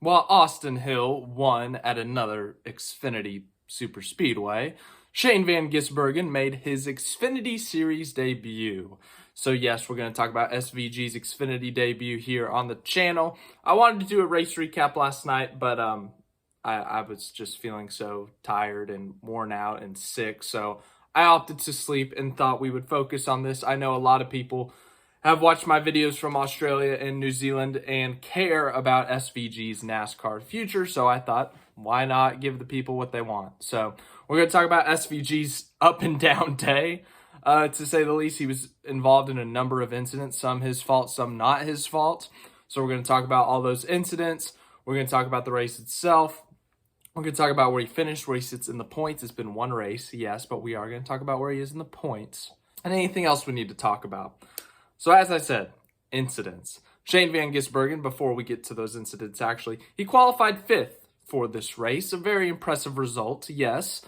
While Austin Hill won at another Xfinity Super Speedway, Shane Van Gisbergen made his Xfinity Series debut. So yes, we're going to talk about SVG's Xfinity debut here on the channel. I wanted to do a race recap last night, but I was just feeling so tired and worn out and sick, so I opted to sleep and thought we would focus on this. I know a lot of people have watched my videos from Australia and New Zealand and care about SVG's NASCAR future, so I thought, why not give the people what they want? So we're going to talk about SVG's up and down day. To say the least, he was involved in a number of incidents, some his fault, some not his fault. So we're going to talk about all those incidents. We're going to talk about the race itself. We're going to talk about where he finished, where he sits in the points. It's been one race, yes, but we are going to talk about where he is in the points and anything else we need to talk about. So as I said, incidents. Shane Van Gisbergen, before we get to those incidents actually, he qualified 5th for this race. A very impressive result, yes.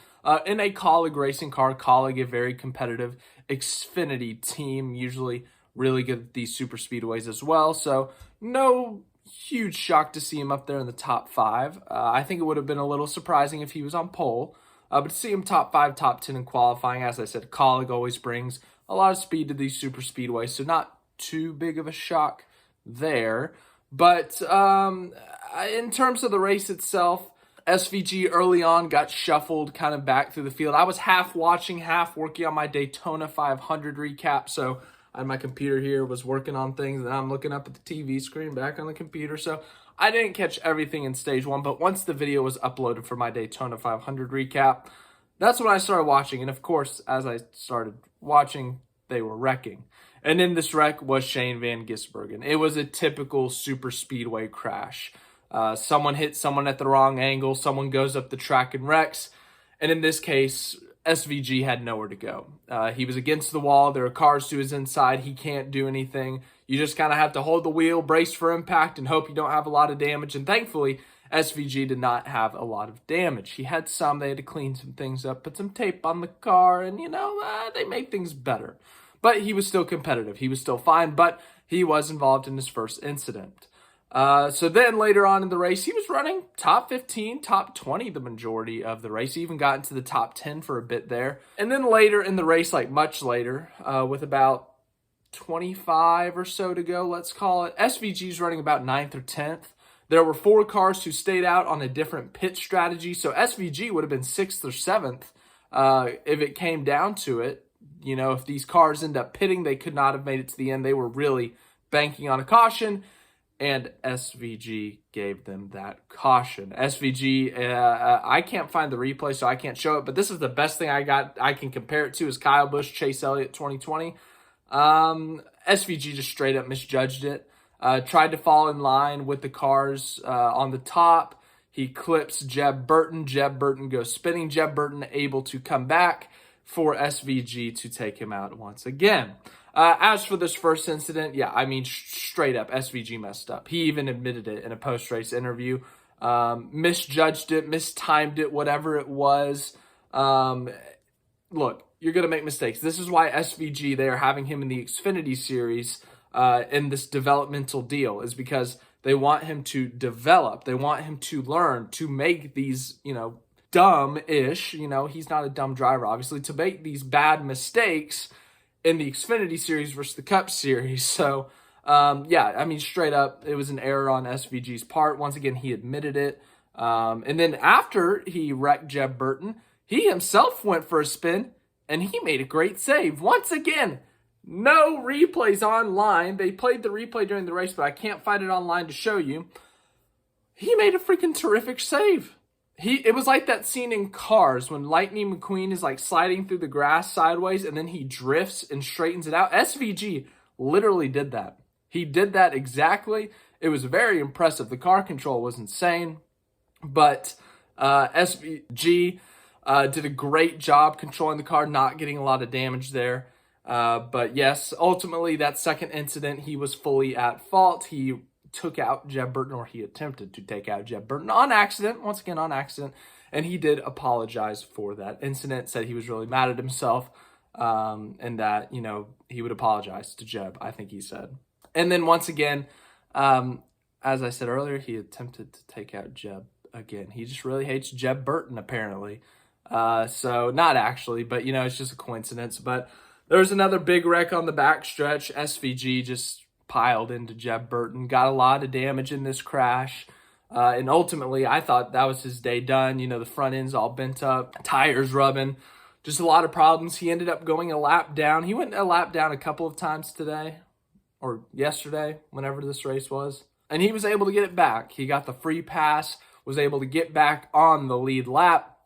In a Kaulig racing car, Kaulig, a very competitive Xfinity team, usually really good at these super speedways as well. So no huge shock to see him up there in the top 5. I think it would have been a little surprising if he was on pole. But to see him top 5, top 10 in qualifying, as I said, Kaulig always brings a lot of speed to these super speedways, so not too big of a shock there. But in terms of the race itself, SVG early on got shuffled kind of back through the field. I was half watching, half working on my Daytona 500 recap, so I had my computer here, was working on things, and I'm looking up at the TV screen back on the computer, so I didn't catch everything in stage 1, but once the video was uploaded for my Daytona 500 recap, that's when I started watching, and of course, as I started watching, they were wrecking. And in this wreck was Shane Van Gisbergen. It was a typical super speedway crash. Someone hits someone at the wrong angle, someone goes up the track and wrecks, and in this case, SVG had nowhere to go. He was against the wall, there are cars to his inside, he can't do anything. You just kind of have to hold the wheel, brace for impact, and hope you don't have a lot of damage, and thankfully, SVG did not have a lot of damage. He had some, they had to clean some things up, put some tape on the car, and they made things better. But he was still competitive. He was still fine, but he was involved in his first incident. So then later on in the race, he was running top 15, top 20 the majority of the race. He even got into the top 10 for a bit there. And then later in the race, like much later, with about 25 or so to go, let's call it, SVG's running about 9th or 10th. There were 4 cars who stayed out on a different pit strategy, so SVG would have been 6th or 7th if it came down to it. If these cars end up pitting, they could not have made it to the end. They were really banking on a caution, and SVG gave them that caution. SVG, I can't find the replay, so I can't show it, but this is the best thing I can compare it to is Kyle Busch, Chase Elliott 2020. SVG just straight up misjudged it. Tried to fall in line with the cars on the top. He clips Jeb Burton. Jeb Burton goes spinning. Jeb Burton able to come back for SVG to take him out once again. As for this first incident, straight up, SVG messed up. He even admitted it in a post-race interview. Misjudged it, mistimed it, whatever it was. Look, you're going to make mistakes. This is why SVG, they are having him in the Xfinity Series in this developmental deal, is because they want him to develop. They want him to learn, to make these, dumb-ish, he's not a dumb driver, obviously, to make these bad mistakes in the Xfinity Series versus the Cup Series. So, straight up, it was an error on SVG's part. Once again, he admitted it. And then after he wrecked Jeb Burton, he himself went for a spin, and he made a great save. Once again, no replays online. They played the replay during the race, but I can't find it online to show you. He made a freaking terrific save. It was like that scene in Cars when Lightning McQueen is like sliding through the grass sideways and then he drifts and straightens it out. SVG literally did that. He did that exactly. It was very impressive. The car control was insane, but SVG did a great job controlling the car, not getting a lot of damage there. But yes, ultimately that second incident, he was fully at fault. He took out Jeb Burton, or he attempted to take out Jeb Burton on accident, once again on accident, and he did apologize for that incident, said he was really mad at himself, and that, he would apologize to Jeb, I think he said. And then once again, as I said earlier, he attempted to take out Jeb again. He just really hates Jeb Burton, apparently. So not actually, but it's just a coincidence. But there's another big wreck on the backstretch. SVG just piled into Jeb Burton, got a lot of damage in this crash. And ultimately, I thought that was his day done. The front end's all bent up, tires rubbing, just a lot of problems. He ended up going a lap down. He went a lap down a couple of times today or yesterday, whenever this race was. And he was able to get it back. He got the free pass, was able to get back on the lead lap.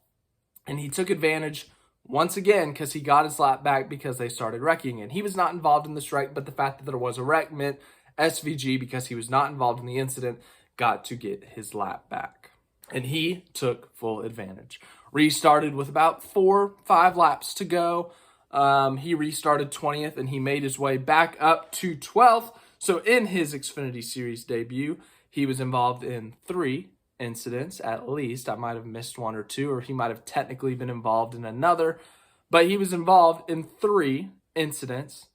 And he took advantage once again because he got his lap back because they started wrecking. And he was not involved in this wreck, but the fact that there was a wreck meant SVG, because he was not involved in the incident, got to get his lap back. And he took full advantage. Restarted with about 4-5 laps to go. He restarted 20th and he made his way back up to 12th. So in his Xfinity Series debut, he was involved in 3 incidents at least. I might have missed 1 or 2, or he might have technically been involved in another. But he was involved in 3 incidents,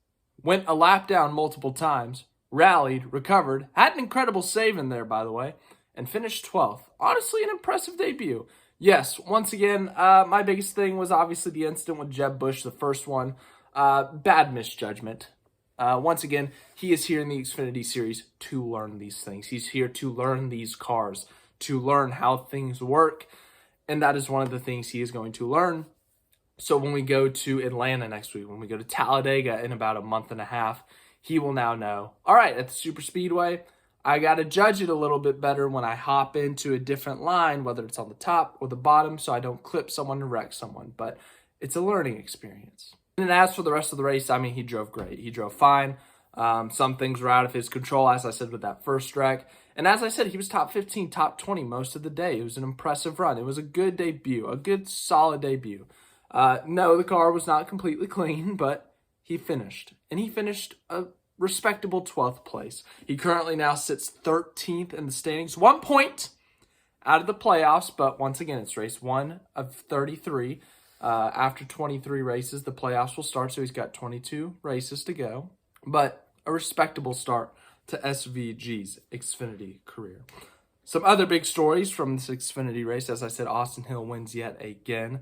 went a lap down multiple times, rallied, recovered, had an incredible save in there, by the way, and finished 12th. Honestly, an impressive debut. Yes, once again, my biggest thing was obviously the incident with Jeb Bush, the first one. Bad misjudgment. Once again, he is here in the Xfinity Series to learn these things. He's here to learn these cars, to learn how things work, and that is one of the things he is going to learn. So when we go to Atlanta next week, when we go to Talladega in about a month and a half, he will now know, all right, at the super speedway, I got to judge it a little bit better when I hop into a different line, whether it's on the top or the bottom, so I don't clip someone and wreck someone. But it's a learning experience. And as for the rest of the race, he drove great. He drove fine. Some things were out of his control, as I said, with that first wreck. And as I said, he was top 15, top 20 most of the day. It was an impressive run. It was a good debut, a good, solid debut. No, the car was not completely clean, but he finished. And he finished a respectable 12th place. He currently now sits 13th in the standings, 1 point out of the playoffs. But once again, it's race 1 of 33. After 23 races, the playoffs will start, so he's got 22 races to go. But a respectable start to SVG's Xfinity career. Some other big stories from this Xfinity race. As I said, Austin Hill wins yet again.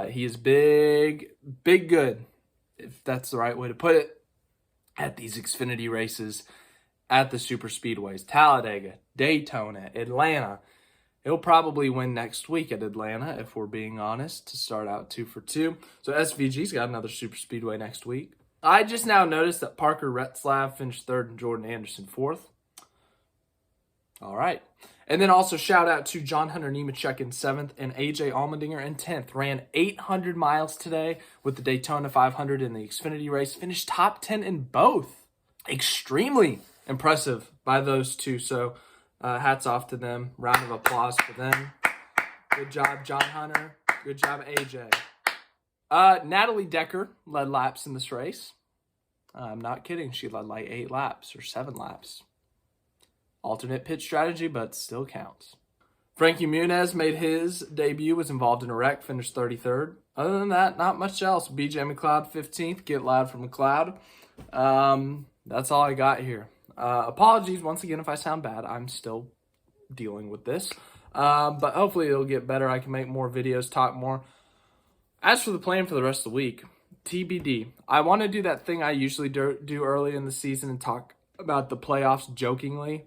He is big good, if that's the right way to put it, at these Xfinity races at the super speedways. Talladega, Daytona, Atlanta. He'll probably win next week at Atlanta, if we're being honest, to start out 2 for 2. So SVG's got another super speedway next week. I just now noticed that Parker Retzlaff finished 3rd and Jordan Anderson 4th. All right. And then also shout out to John Hunter Nemechek in 7th and AJ Allmendinger in 10th. Ran 800 miles today with the Daytona 500 in the Xfinity race. Finished top 10 in both. Extremely impressive by those two. So hats off to them. Round of applause for them. Good job, John Hunter. Good job, AJ. Natalie Decker led laps in this race. I'm not kidding. She led like 8 laps or 7 laps. Alternate pit strategy, but still counts. Frankie Muniz made his debut, was involved in a wreck, finished 33rd. Other than that, not much else. BJ McLeod 15th. Get loud from McLeod. That's all I got here. Apologies once again if I sound bad. I'm still dealing with this. But hopefully it'll get better. I can make more videos, talk more. As for the plan for the rest of the week, TBD. I want to do that thing I usually do early in the season and talk about the playoffs jokingly.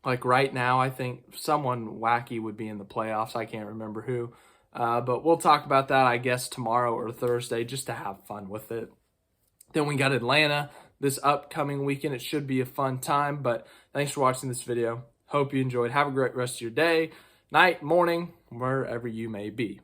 Like right now, I think someone wacky would be in the playoffs. I can't remember who. But we'll talk about that, I guess, tomorrow or Thursday just to have fun with it. Then we got Atlanta this upcoming weekend. It should be a fun time. But thanks for watching this video. Hope you enjoyed. Have a great rest of your day, night, morning, wherever you may be.